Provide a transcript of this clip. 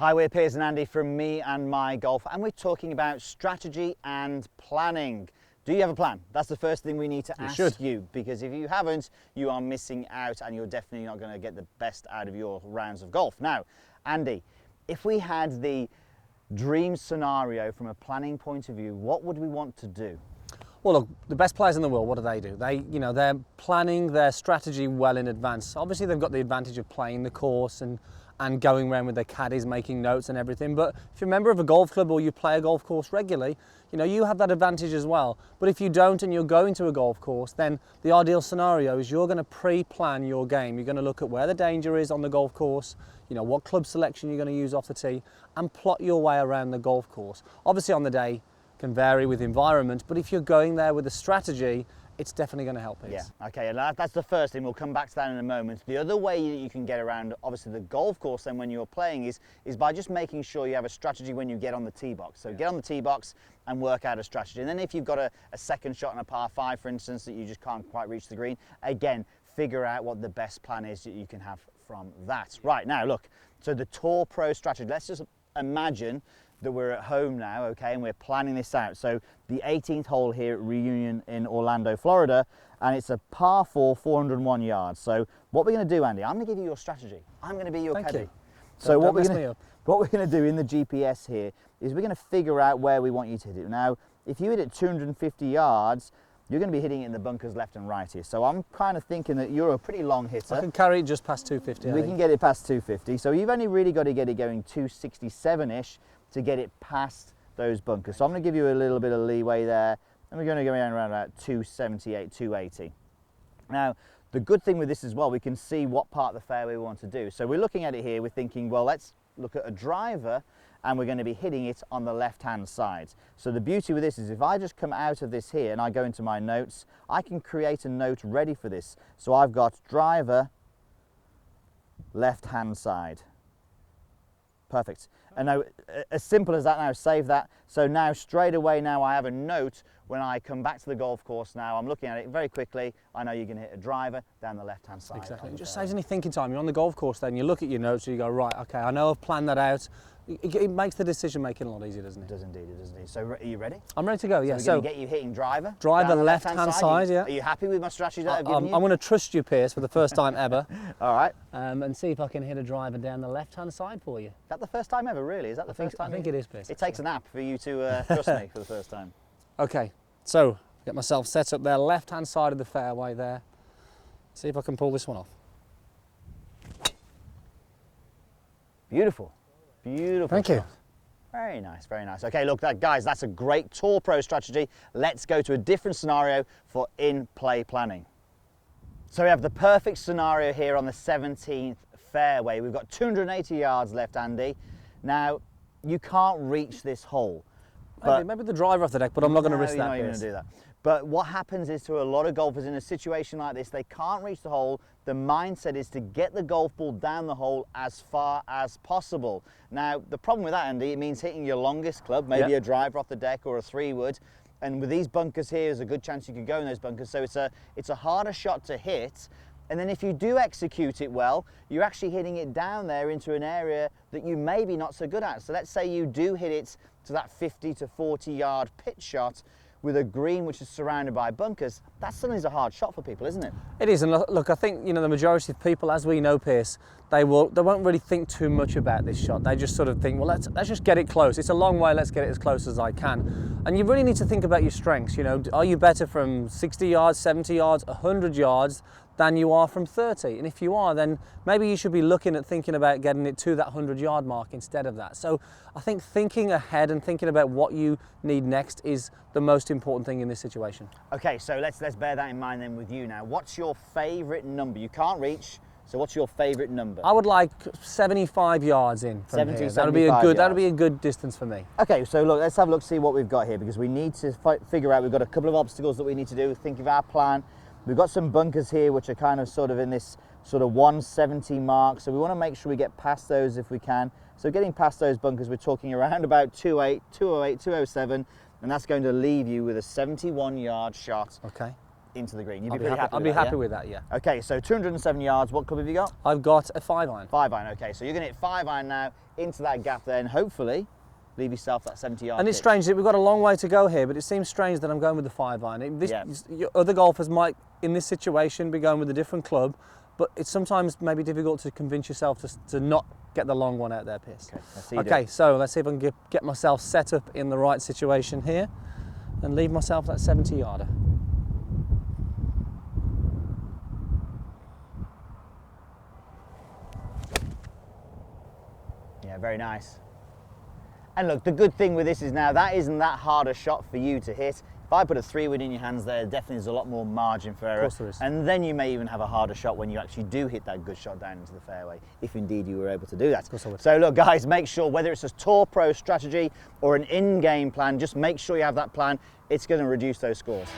Hi, we're Piers and Andy from Me and My Golf, and we're talking about strategy and planning. Do you have a plan? That's the first thing we need to ask you, because if you haven't, you are missing out and you're definitely not going to get the best out of your rounds of golf. Now, Andy, if we had the dream scenario from a planning point of view, what would we want to do? Well, look, the best players in the world, what do? They're planning their strategy well in advance. Obviously, they've got the advantage of playing the course and going around with their caddies, making notes and everything. But if you're a member of a golf club or you play a golf course regularly, you have that advantage as well. But if you don't and you're going to a golf course, then the ideal scenario is you're going to pre-plan your game. You're going to look at where the danger is on the golf course, what club selection you're going to use off the tee, and plot your way around the golf course. Obviously on the day can vary with environment, but if you're going there with a strategy, it's definitely going to help us. Yeah, okay, and that's the first thing. We'll come back to that in a moment. The other way that you can get around, obviously, the golf course then when you're playing is by just making sure you have a strategy when you get on the tee box. So get on the tee box and work out a strategy. And then if you've got a second shot on a par 5, for instance, that you just can't quite reach the green, again, figure out what the best plan is that you can have from that. Right, now look, so the Tour Pro strategy, let's just imagine that we're at home now, okay, and we're planning this out. So the 18th hole here at Reunion in Orlando, Florida, and it's a par 4, 401 yards. So what we're going to do, Andy, I'm going to give you your strategy. I'm going to be your caddy. So what we're going to do in the GPS here is we're going to figure out where we want you to hit it. Now, if you hit it 250 yards, you're going to be hitting it in the bunkers left and right here. So I'm kind of thinking that you're a pretty long hitter. I can carry it just past 250. We can get it past 250. So you've only really got to get it going 267-ish to get it past those bunkers. So I'm going to give you a little bit of leeway there, and we're going to go around about 278, 280. Now, the good thing with this as well, we can see what part of the fairway we want to do. So we're looking at it here, we're thinking, well, let's look at a driver, and we're going to be hitting it on the left-hand side. So the beauty with this is if I just come out of this here and I go into my notes, I can create a note ready for this. So I've got driver, left-hand side. Perfect. And now, as simple as that now, save that. So now straight away now I have a note when I come back to the golf course now. I'm looking at it very quickly. I know you're going to hit a driver down the left-hand side. Exactly. It just saves any thinking time. You're on the golf course then, you look at your notes and you go, right, okay, I know I've planned that out. It makes the decision making a lot easier, doesn't it? It does indeed, it does indeed. So are you ready? I'm ready to go, yeah. So we're going to get you hitting driver. Driver left-hand side, yeah. Are you happy with my strategy that I've given you? I'm going to trust you, Piers, for the first time ever. All right. And see if I can hit a driver down the left-hand side for you. Is that the first time ever, really? Is that the first time? I think it is, Piers. It takes an app for you to trust me for the first time. Okay, so get myself set up there, left-hand side of the fairway there. See if I can pull this one off. Beautiful. Beautiful. Thank you. Very nice, very nice. Okay, look, guys, that's a great Tour Pro strategy. Let's go to a different scenario for in-play planning. So we have the perfect scenario here on the 17th fairway. We've got 280 yards left, Andy. Now, you can't reach this hole. Maybe the driver off the deck, but I'm not going to risk that. You're not going to do that. But what happens is to a lot of golfers in a situation like this, they can't reach the hole. The mindset is to get the golf ball down the hole as far as possible. Now, the problem with that, Andy, it means hitting your longest club, maybe a driver off the deck or a 3-wood. And with these bunkers here, there's a good chance you could go in those bunkers. So it's a harder shot to hit. And then if you do execute it well, you're actually hitting it down there into an area that you may be not so good at. So let's say you do hit it to that 50 to 40 yard pitch shot with a green which is surrounded by bunkers. That suddenly is a hard shot for people, isn't it? It is, and look, I think the majority of people, as we know, Piers, they won't really think too much about this shot. They just sort of think, well, let's just get it close. It's a long way, let's get it as close as I can. And you really need to think about your strengths. Are you better from 60 yards, 70 yards, 100 yards than you are from 30? And if you are, then maybe you should be thinking about getting it to that 100-yard mark instead of that. So I think thinking ahead and thinking about what you need next is the most important thing in this situation. Okay, so let's bear that in mind then with you now. What's your favourite number? You can't reach, so what's your favourite number? I would like 75 yards in from here. That'll be a good distance for me. Okay, so look, let's have a look, see what we've got here, because we need to figure out, we've got a couple of obstacles that we need to do, think of our plan. We've got some bunkers here which are kind of sort of in this sort of 170 mark, so we want to make sure we get past those if we can. So getting past those bunkers, we're talking around about 208, 207, and that's going to leave you with a 71-yard shot into the green. You'd I'll be pretty happy I'll with be that, happy yeah? with that, yeah. Okay, so 207 yards. What club have you got? I've got a 5-iron. 5-iron. Okay, so you're going to hit 5-iron now into that gap there, and hopefully leave yourself that 70-yard. And it's strange that we've got a long way to go here, but it seems strange that I'm going with the 5-iron. Yeah. Other golfers might, in this situation, be going with a different club, but it's sometimes maybe difficult to convince yourself to not get the long one out there, Piers. Okay, let's see you do Okay, it. so let's see if I can get myself set up in the right situation here and leave myself that 70-yarder. Yeah, very nice. And look, the good thing with this is now that isn't that hard a shot for you to hit. If I put a 3-wood in your hands there, definitely there's a lot more margin for error. Of course there is. And then you may even have a harder shot when you actually do hit that good shot down into the fairway, if indeed you were able to do that. Of course I would. So look guys, make sure whether it's a Tour Pro strategy or an in-game plan, just make sure you have that plan. It's going to reduce those scores.